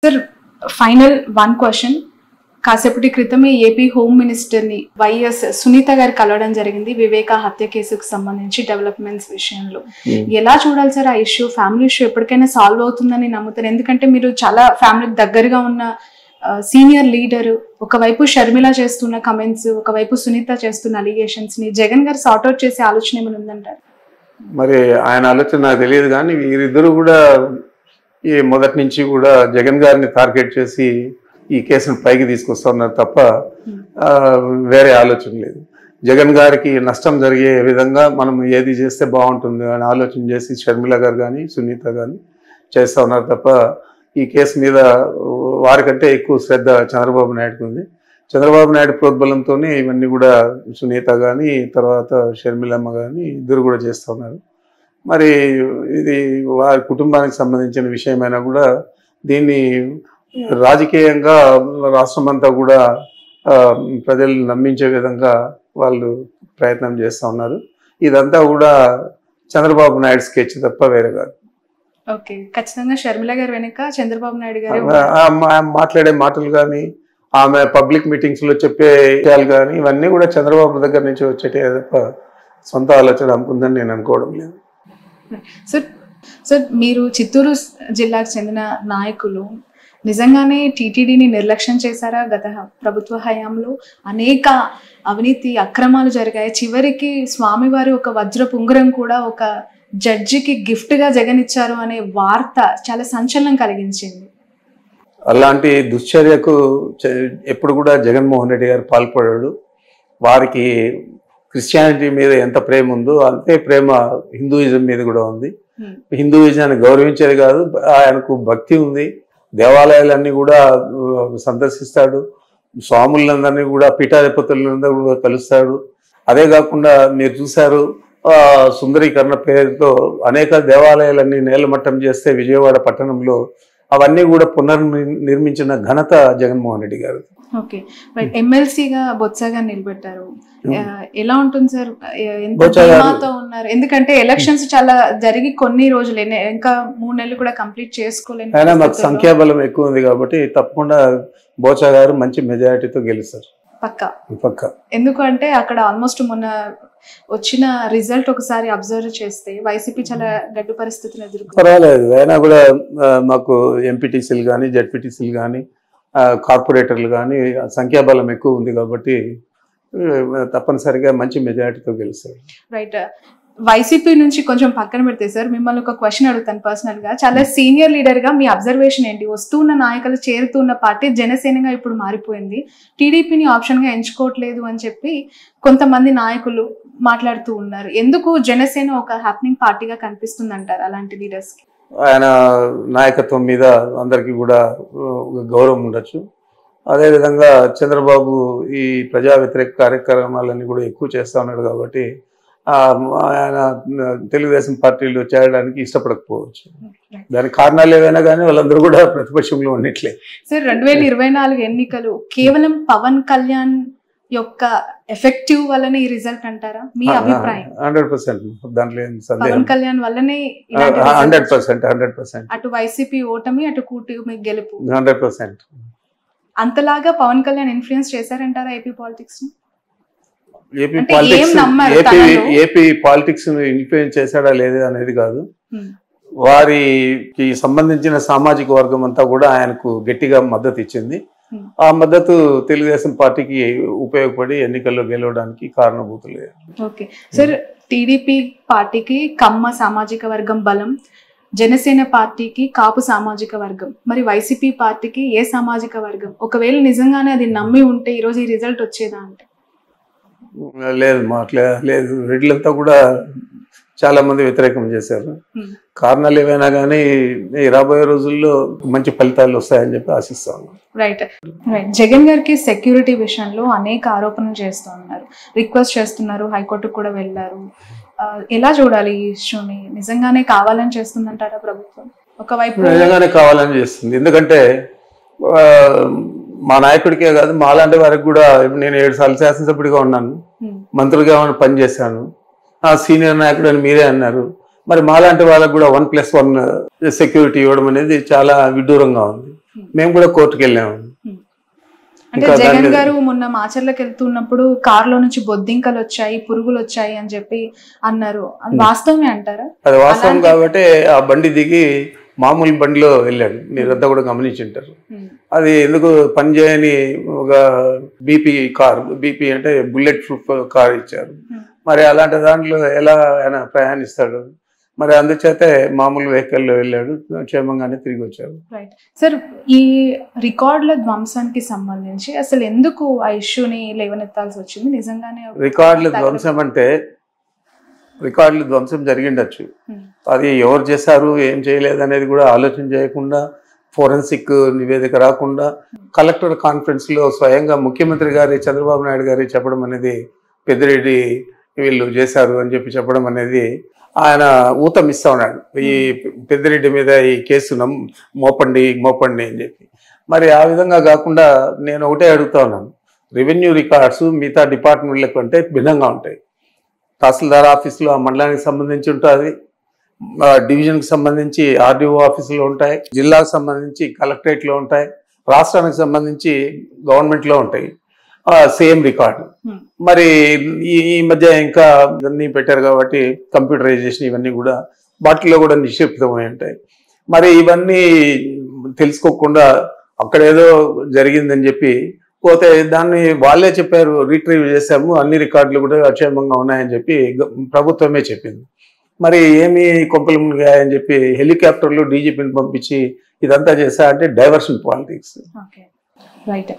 Sir final one question. కాసేపటి క్రితమే AP home మినిస్టర్ని వైఎస్ సునీత గారు కలవడం జరిగింది వివేక హత్య కేసుకు సంబంధించి డెవలప్మెంట్స్ విషయంలో. ఎలా చూడాలి సార్ ఆ ఇష్యూ? ఫ్యామిలీ ఇష్యూ ఎప్పటికైనా సాల్వ్ అవుతుందని నమ్ముతారు? ఎందుకంటే మీరు చాలా ఫ్యామిలీకి దగ్గరగా ఉన్న సీనియర్ లీడర్. ఒకవైపు షర్మిల చేస్తున్న కమెంట్స్, ఒకవైపు సునీత చేస్తున్న అలిగేషన్స్ ని జగన్ గారు సార్ట్అవుట్ చేసే ఆలోచన ఏమైనా ఉందంటారు? మరి ఆయన ఆలోచన నాకు తెలియదు, కానీ వీరిద్దరూ కూడా ఈ మొదటి నుంచి కూడా జగన్ గారిని టార్గెట్ చేసి ఈ కేసును పైకి తీసుకొస్తా ఉన్నారు తప్ప వేరే ఆలోచన లేదు. జగన్ గారికి నష్టం జరిగే విధంగా మనం ఏది చేస్తే బాగుంటుంది అని ఆలోచన చేసి షర్మిల గారు కానీ సునీత కానీ చేస్తూ ఉన్నారు తప్ప ఈ కేసు మీద వారికంటే ఎక్కువ శ్రద్ధ చంద్రబాబు నాయుడుకి ఉంది. చంద్రబాబు నాయుడు ప్రోద్బలంతోనే ఇవన్నీ కూడా సునీత కానీ తర్వాత షర్మిలమ్మ కానీ ఇద్దరు కూడా చేస్తూ ఉన్నారు. మరి ఇది వారి కుటుంబానికి సంబంధించిన విషయమైనా కూడా దీన్ని రాజకీయంగా రాష్ట్రమంతా కూడా ప్రజల్ని నమ్మించే విధంగా వాళ్ళు ప్రయత్నం చేస్తూ ఉన్నారు. ఇదంతా కూడా చంద్రబాబు నాయుడు స్కెచ్ తప్ప వేరే కాదు. ఓకే, ఖచ్చితంగా షర్మిల గారు వెనుక చంద్రబాబు నాయుడు గారు మాట్లాడే మాటలు కానీ ఆమె పబ్లిక్ మీటింగ్స్ లో చెప్పే విషయాలు కానీ ఇవన్నీ కూడా చంద్రబాబు దగ్గర నుంచి వచ్చేటే తప్ప సొంత ఆలోచన అనుకుందని నేను అనుకోవడం లేదు. సార్ మీరు చిత్తూరు జిల్లాకు చెందిన నాయకులు నిజంగానే టీటీడీని నిర్లక్ష్యం చేశారా? గత ప్రభుత్వ హయాంలో అనేక అవినీతి అక్రమాలు జరిగాయి. చివరికి స్వామివారి ఒక వజ్రపు ఉంగరం కూడా ఒక జడ్జికి గిఫ్ట్ గా జగన్ ఇచ్చారు అనే వార్త చాలా సంచలనం కలిగించింది. అలాంటి దుశ్చర్యకు ఎప్పుడు కూడా జగన్మోహన్ రెడ్డి గారు పాల్పడాడు. వారికి క్రిస్టియానిటీ మీద ఎంత ప్రేమ ఉందో అంతే ప్రేమ హిందూయిజం మీద కూడా ఉంది. హిందూయిజాన్ని గౌరవించేది కాదు, ఆయనకు భక్తి ఉంది. దేవాలయాలన్నీ కూడా సందర్శిస్తాడు, స్వాములందరినీ కూడా పీఠాధిపతులందరూ కూడా కలుస్తాడు. అదే కాకుండా మీరు చూశారు సుందరీకరణ పేరుతో అనేక దేవాలయాలన్నీ నేలమట్టం చేస్తే విజయవాడ పట్టణంలో అవన్నీ కూడా పునర్నిర్మించిన ఘనత జగన్మోహన్ రెడ్డి గారు. ఓకే, ఎమ్మెల్సీగా బొత్సగా నిలబెట్టారు. ఎలా ఉంటుంది సార్? ఉన్నారు ఎందుకంటే ఎలక్షన్స్ చాలా జరిగి కొన్ని రోజులు, ఇంకా 3 నెలలు కూడా కంప్లీట్ చేసుకోలేదు. అయినా మాకు సంఖ్యాబలం ఎక్కువ ఉంది కాబట్టి తప్పకుండా బోచా గారు మంచి మెజారిటీతో గెలుస్తారు పక్కా. ఎందుకంటే అక్కడ ఆల్మోస్ట్ మొన్న వచ్చిన రిజల్ట్ ఒకసారి అబ్జర్వ్ చేస్తే వైసీపీ చాలా గడ్డు పరిస్థితులు ఎదుర్కొంది. పర్వాలేదు, అయినా కూడా మాకు ఎంపీటీసీలు కానీ జెడ్పీటీసీలు కానీ కార్పొరేటర్లు కానీ సంఖ్యాబలం ఎక్కువ ఉంది కాబట్టి తప్పనిసరిగా మంచి మెజారిటీతో గెలుస్తారు. రైట్. వైసీపీ నుంచి కొంచెం పక్కన పెడితే సార్ మిమ్మల్ని ఒక క్వశ్చన్ అడుగుతాను పర్సనల్ గా. చాలా సీనియర్ లీడర్ గా మీ అబ్జర్వేషన్ ఏంటి? వస్తున్న నాయకులు చేరుతున్న పార్టీ జనసేనగా ఇప్పుడు మారిపోయింది, టీడీపీని ఆప్షన్ గా ఎంచుకోవట్లేదు అని చెప్పి కొంతమంది నాయకులు మాట్లాడుతూ ఉన్నారు. ఎందుకు జనసేన ఒక హ్యాపెనింగ్ పార్టీగా కనిపిస్తుంది అంటారు అలాంటి లీడర్స్ కి? ఆయన నాయకత్వం మీద అందరికీ కూడా గౌరవం ఉండొచ్చు. అదేవిధంగా చంద్రబాబు ఈ ప్రజా వ్యతిరేక కార్యక్రమాలన్నీ కూడా ఎక్కువ చేస్తూ ఉన్నాడు కాబట్టి ఆయన తెలుగుదేశం పార్టీలో చేరడానికి ఇష్టపడకపోవచ్చు. దానికి కారణాలు ఏవైనా కానీ వాళ్ళందరూ కూడా ప్రతిపక్షంలో ఉన్నట్లే. సార్ 2024 ఎన్నికలు కేవలం పవన్ కళ్యాణ్ యొక్క ఎఫెక్టివ్ వల్లనే ఈ రిజల్ట్ అంటారా? మీ అభిప్రాయం? 100%. దాంట్లో పవన్ కళ్యాణ్ వల్లనే 100%. అటు వైసీపీ ఓటమి, అటు కూటమి గెలుపు 100%. అంతలాగా పవన్ కళ్యాణ్ ఇన్ఫ్లుయెన్స్ చేశారంటారా ఏపీ పాలిటిక్స్ ని? ఏపీ పాలిటిక్స్ ను ఇన్ఫ్లుయెన్స్ చేశాడా లేదా అనేది కాదు, వారికి సంబంధించిన సామాజిక వర్గం అంతా కూడా ఆయనకు గట్టిగా మద్దతు ఇచ్చింది. ఆ మద్దతు తెలుగుదేశం పార్టీకి ఉపయోగపడి ఎన్నికల్లో గెలవడానికి కారణభూతులు. ఓకే సార్, టీడీపీ పార్టీకి కమ్మ సామాజిక వర్గం బలం, జనసేన పార్టీకి కాపు సామాజిక వర్గం, మరి వైసీపీ పార్టీకి ఏ సామాజిక వర్గం? ఒకవేళ నిజంగానే అది నమ్మి ఉంటే ఈరోజు ఈ రిజల్ట్ వచ్చేదా అంటే? లేదు, లేదు. రెడ్లంతా కూడా చాలా మంది వ్యతిరేకం చేశారు. కారణాలు ఏవైనా కానీ రాబోయే రోజుల్లో మంచి ఫలితాలు వస్తాయని చెప్పి ఆశిస్తాను. రైట్. జగన్ గారికి సెక్యూరిటీ విషయంలో అనేక ఆరోపణలు చేస్తూ ఉన్నారు, రిక్వెస్ట్ చేస్తున్నారు, హైకోర్టుకు కూడా వెళ్ళారు. ఎలా చూడాలి ఈ ఇష్యూని? నిజంగానే కావాలని చేస్తుందంటారా ప్రభుత్వం? ఒకవైపు నిజంగానే కావాలని చేస్తుంది, ఎందుకంటే మా నాయకుడికే కాదు మా లాంటి వారికి కూడా. నేను 7 సార్లు శాసనసభ్యుడిగా ఉన్నాను, మంత్రులుగా పనిచేశాను. సీనియర్ నాయకుడు అని మీరే అన్నారు. మరి మాలాంటి వాళ్ళకు కూడా 1+1 సెక్యూరిటీ ఇవ్వడం అనేది చాలా విడ్డూరంగా ఉంది. మేము కూడా కోర్టుకు వెళ్ళాము. అంటే జగన్ గారు మొన్న మాచర్లకు వెళ్తున్నప్పుడు కారులో నుంచి బొద్దింకలు వచ్చాయి, పురుగులు వచ్చాయి అని చెప్పి అన్నారు. అది వాస్తవమే అంటారా? అది వాస్తవం కాబట్టి ఆ బండి దిగి మామూలు బండిలో వెళ్ళాడు. మీరంతా కూడా గమనించుంటారు. అది ఎందుకు పనిచేయని ఒక బీపీ కార్, బీపీ అంటే బుల్లెట్ ప్రూఫ్ కార్ ఇచ్చారు. మరి అలాంటి దాంట్లో ఎలా ఆయన ప్రయాణిస్తాడు? మరి అందుచేతే మామూలు వెహికల్లో వెళ్ళాడు, క్షేమంగానే తిరిగి వచ్చాడు. రైట్ సార్, ఈ రికార్డుల ధ్వంసానికి సంబంధించి అసలు ఎందుకు ఆ ఇష్యూని లేవనెత్తాల్సి వచ్చింది? నిజంగానే రికార్డుల ధ్వంసం అంటే రికార్డులు ధ్వంసం జరిగిండొచ్చు. అది ఎవరు చేశారు, ఏం చేయలేదు అనేది కూడా ఆలోచన చేయకుండా, ఫోరెన్సిక్ నివేదిక రాకుండా కలెక్టర్ కాన్ఫరెన్స్లో స్వయంగా ముఖ్యమంత్రి గారి చంద్రబాబు నాయుడు గారి చెప్పడం అనేది, పెద్దిరెడ్డి వీళ్ళు చేశారు అని చెప్పడం అనేది ఆయన ఊతం ఇస్తా ఉన్నాడు. ఈ పెద్దిరెడ్డి మీద ఈ కేసు మోపండి అని చెప్పి. మరి ఆ విధంగా కాకుండా నేను ఒకటే అడుగుతా ఉన్నాను, రెవెన్యూ రికార్డ్స్ మిగతా డిపార్ట్మెంట్ల కంటే భిన్నంగా ఉంటాయి. తహసీల్దార్ ఆఫీసులో ఆ మండలానికి సంబంధించి ఉంటుంది, డివిజన్కి సంబంధించి ఆర్డీఓ ఆఫీసులో ఉంటాయి, జిల్లాకు సంబంధించి కలెక్టరేట్లో ఉంటాయి, రాష్ట్రానికి సంబంధించి గవర్నమెంట్లో ఉంటాయి. Same record. మరి ఈ మధ్య ఇంకా ఇవన్నీ పెట్టారు కాబట్టి కంప్యూటరైజేషన్ ఇవన్నీ కూడా వాటిలో కూడా నిక్షిప్తమై ఉంటాయి. మరి ఇవన్నీ తెలుసుకోకుండా అక్కడేదో జరిగిందని చెప్పి పోతే దాన్ని వాళ్ళే చెప్పారు, రీట్రీవ్ చేశాము, అన్ని రికార్డులు కూడా అక్షేమంగా ఉన్నాయని చెప్పి ప్రభుత్వమే చెప్పింది. మరి ఏమి కొంపలు మునిగాయని చెప్పి హెలికాప్టర్లు డీజీపీని పంపించి ఇదంతా చేశా అంటే డైవర్షన్ పాలిటిక్స్. రైట్.